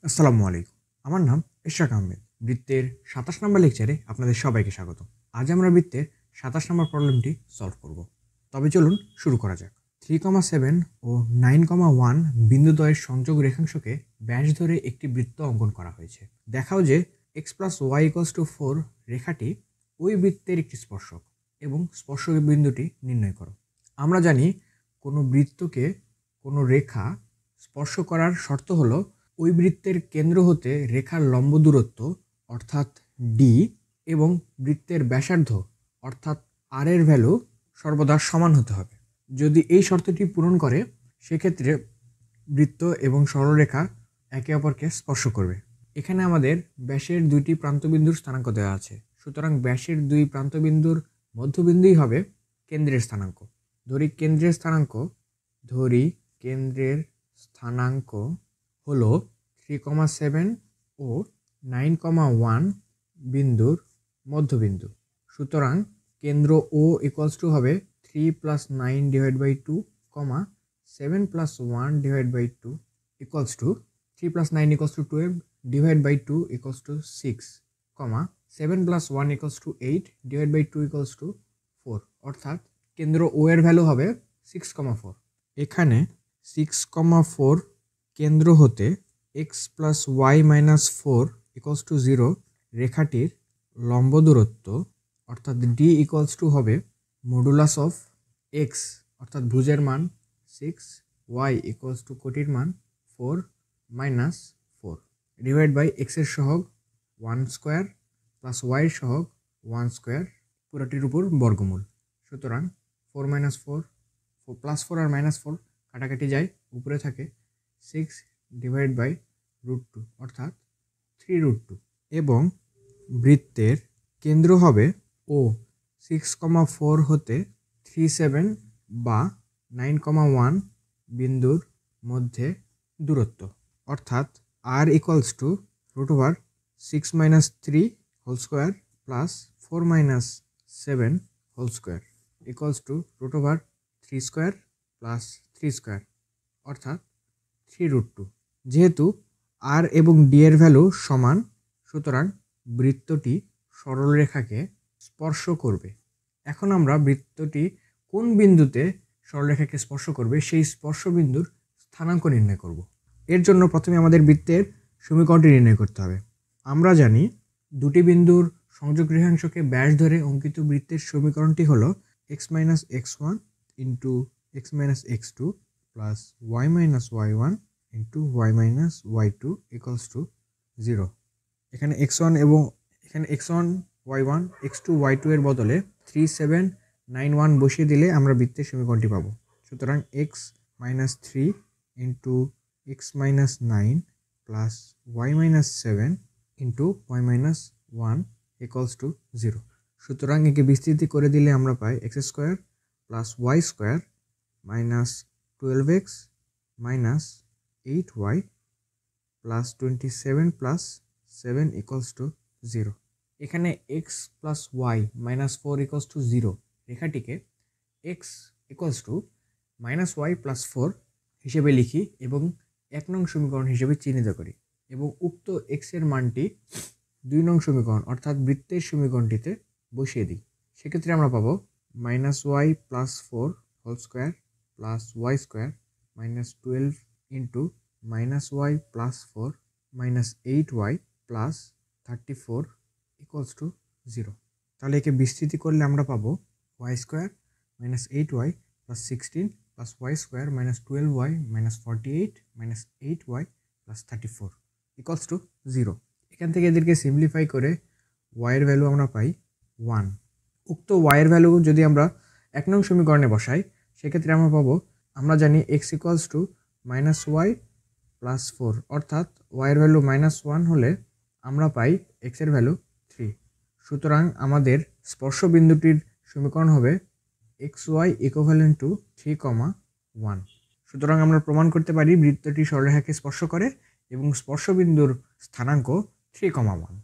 আসসালামু আলাইকুম। আমার নাম ইশরাক আহমেদ। বৃত্তের ২৭ নম্বর লেকচারে আপনাদের সবাইকে স্বাগত। আজ আমরা বৃত্তের ২৭ নম্বর প্রবলেমটি সলভ করব। তবে চলুন শুরু করা যাক। 3,7 ও 9,1 বিন্দুদ্বয়ের সংযোগ রেখাংশকে ব্যাস ধরে একটি বৃত্ত অঙ্কন করা হয়েছে। দেখাও যে x + y = 4 রেখাটি ওই বৃত্তের একটি স্পর্শক এবং স্পর্শক বিন্দুটি নির্ণয় করো। আমরা জানি কোনো বৃত্তকে কোনো রেখা স্পর্শ করার শর্ত হলো ওই বৃত্তের কেন্দ্র হতে রেখার লম্ব দূরত্ব অর্থাৎ ডি এবং বৃত্তের ব্যাসার্ধ অর্থাৎ আর এর ভ্যালু সর্বদা সমান হতে হবে। যদি এই শর্তটি পূরণ করে সেক্ষেত্রে বৃত্ত এবং সরলরেখা একে অপরকে স্পর্শ করবে। এখানে আমাদের ব্যাসের দুইটি প্রান্তবিন্দুর স্থানাঙ্ক দেওয়া আছে, সুতরাং ব্যাসের দুই প্রান্তবিন্দুর মধ্যবিন্দুই হবে কেন্দ্রের স্থানাঙ্ক। কেন্দ্রের স্থানাঙ্ক হলো 3,7 ও 9,1 বিন্দুর মধ্যবিন্দু। সুতরাং কেন্দ্র O = হবে 3 + 9/2, 7 + 1/2 3 + 9 = 12, /2 = 6, 7 + 1 = 8, /2 = 4, অর্থাৎ কেন্দ্র O এর ভ্যালু হবে 6,4। এখানে 6,4 কেন্দ্র হতে x + y - 4 = 0 রেখাটির লম্ব দূরত্ব অর্থাৎ d হবে মডুলাস অফ x অর্থাৎ ভুজের মান 6, y = কোটির মান 4 - 4 / x এর সহগ 1² + y এর সহগ 1² পুরোটির উপর বর্গমূল। সুতরাং 4 - 4 +4 আর -4 কাটাকাটি যায়, উপরে থাকে 6/√2 অর্থাৎ 3√2 এবং বৃত্তের কেন্দ্র হবে ও 6,4 হতে 3,7 বা 9,1 বিন্দুর মধ্যে দূরত্ব অর্থাৎ r = √6 - 3 whole square plus 4 - 7 whole square √3² plus 3² অর্থাৎ 3√2। যেহেতু আর এবং ডি এর ভ্যালু সমান, সুতরাং বৃত্তটি সরলরেখাকে স্পর্শ করবে। এখন আমরা বৃত্তটি কোন বিন্দুতে সরলরেখাকে স্পর্শ করবে সেই স্পর্শ বিন্দুর স্থানাঙ্ক নির্ণয় করব। এর জন্য প্রথমে আমাদের বৃত্তের সমীকরণটি নির্ণয় করতে হবে। আমরা জানি দুটি বিন্দুর সংযোগ রেখাংশকে ব্যাস ধরে অঙ্কিত বৃত্তের সমীকরণটি হলো x - x1 * x - x2 plus y - y1 * y - y2 = 0। এখানে x1 এবং এখানে x1 y1 x2 y2 এর বদলে 3 7 9 1 বসিয়ে দিলে আমরা বৃত্তের সমীকরণটি পাবো। সুতরাং x - 3 * x - 9 plus y - 7 * y - 1 = 0। সুতরাং একে বিস্তৃতি করে দিলে আমরা পাই x² + y² - 12x - 8y plus 27 plus 7 = 0। এখানে x + y - 4 = 0 রেখাটিকে x = -y + 4 হিসেবে লিখি এবং 1 নং সমীকরণ হিসেবে চিহ্নিত করি এবং উক্ত x এর মানটি 2 নং সমীকরণ অর্থাৎ বৃত্তের সমীকরণটিতে বসিয়ে দিই। সেক্ষেত্রে আমরা পাবো -y + 4 whole square plus y² - 12 -y + 4 -8y plus 34 = 0। তাহলে একে বিস্তৃতি করলে আমরা পাবো y² - 8y plus 16 plus y² - 12y - 48 - 8y plus 34 = 0। এখান থেকে এদেরকে সিম্পলিফাই করে y এর ভ্যালু আমরা পাই 1। উক্ত y এর ভ্যালু যদি আমরা 1 নং সমীকরণে বসাই সেক্ষেত্রে আমরা পাবো, আমরা জানি x = -y + 4 অর্থাৎ y এর ভ্যালু -1 হলে আমরা পাই x এর ভ্যালু 3। সুতরাং আমাদের স্পর্শ বিন্দুটির সমীকরণ হবে xy = 3,1। সুতরাং আমরা প্রমাণ করতে পারি বৃত্তটি সরলরেখাকে স্পর্শ করে এবং স্পর্শ বিন্দুর স্থানাঙ্ক 3,1।